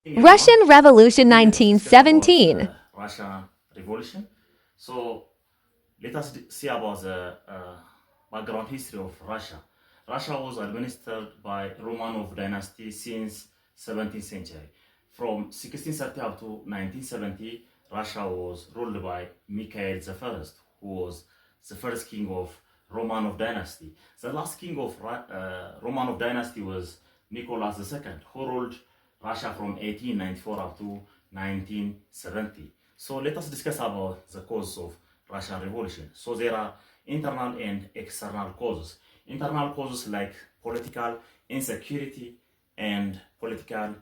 Hey Russian everyone, Revolution today let's discuss about 1917. Russian Revolution. So let us see about the background history of Russia. Russia was administered by Romanov dynasty since 17th century. From 1630 up to 1970, Russia was ruled by Mikhail I, who was the first king of Romanov dynasty. The last king of Romanov dynasty was Nicholas II, who ruled Russia from 1894 up to 1970. So let us discuss about the cause of Russian Revolution. So there are internal and external causes. Internal causes like political insecurity and political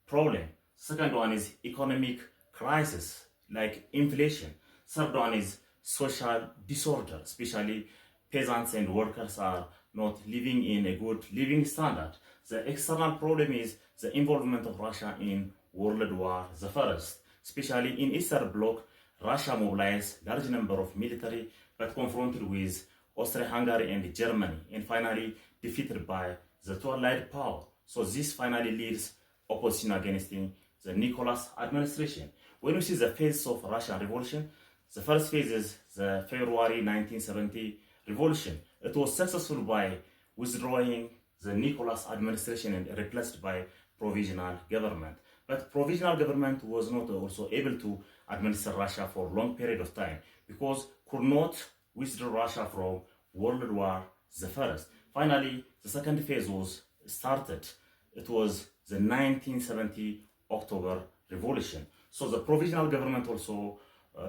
problem. Second one is economic crisis like inflation. Third one is social disorder, especially peasants and workers are not living in a good living standard. The external problem is the involvement of Russia in World War I, especially in Eastern Bloc. Russia mobilized large number of military but confronted with Austria-Hungary and Germany and finally defeated by the two allied power. So this finally leads opposition against the Nicholas administration. When we see the phase of Russian Revolution, the first phase is the February 1970 revolution. It was successful by withdrawing the Nicholas administration and replaced by provisional government. But provisional government was not also able to administer Russia for a long period of time because could not withdraw Russia from World War I. Finally, the second phase was started. It was the 1970 October Revolution. So the provisional government also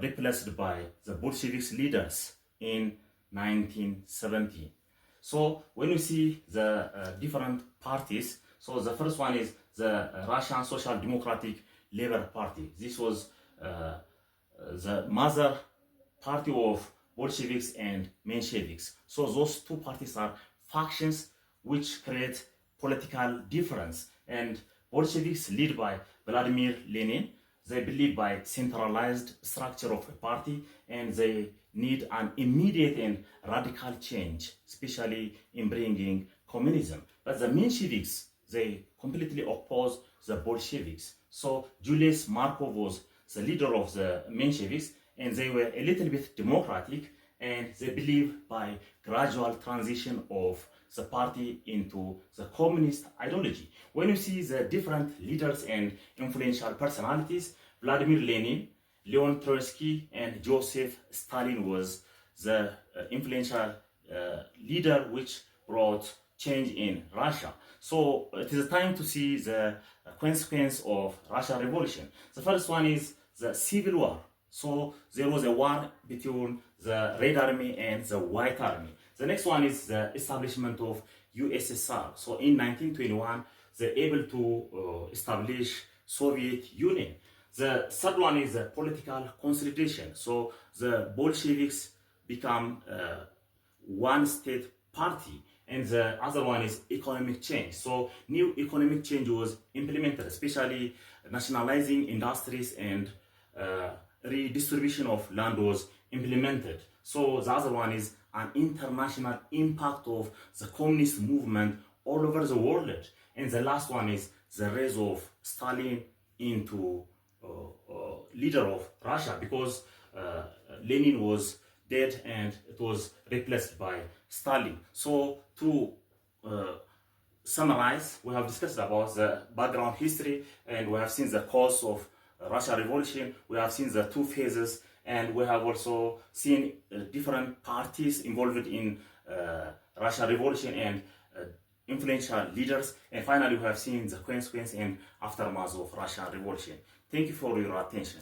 replaced by the Bolsheviks leaders in 1970. So when you see the different parties, so the first one is the Russian Social Democratic Labor Party. This was the mother party of Bolsheviks and Mensheviks. So those two parties are factions which create political difference. And Bolsheviks, led by Vladimir Lenin, they believe by centralized structure of a party and they need an immediate and radical change, especially in bringing communism. But the Mensheviks, they completely oppose the Bolsheviks. So Julius Markov was the leader of the Mensheviks and they were a little bit democratic and they believe by gradual transition of the party into the communist ideology. When you see the different leaders and influential personalities, Vladimir Lenin, Leon Trotsky, and Joseph Stalin was the influential leader which brought change in Russia. So it is time to see the consequence of Russian Revolution. The first one is the civil war. So there was a war between the Red Army and the White Army. The next one is the establishment of USSR. So in 1921, they're able to establish Soviet Union. The third one is the political consolidation. So the Bolsheviks become one state party and the other one is economic change. So new economic change was implemented, especially nationalizing industries and redistribution of land was implemented. So the other one is an international impact of the communist movement all over the world. And the last one is the rise of Stalin into leader of Russia because Lenin was dead and it was replaced by Stalin. So to summarize, we have discussed about the background history and we have seen the cause of Russian Revolution. We have seen the two phases and we have also seen different parties involved in Russian Revolution and influential leaders. And finally, we have seen the consequence and aftermath of Russian Revolution. Thank you for your attention.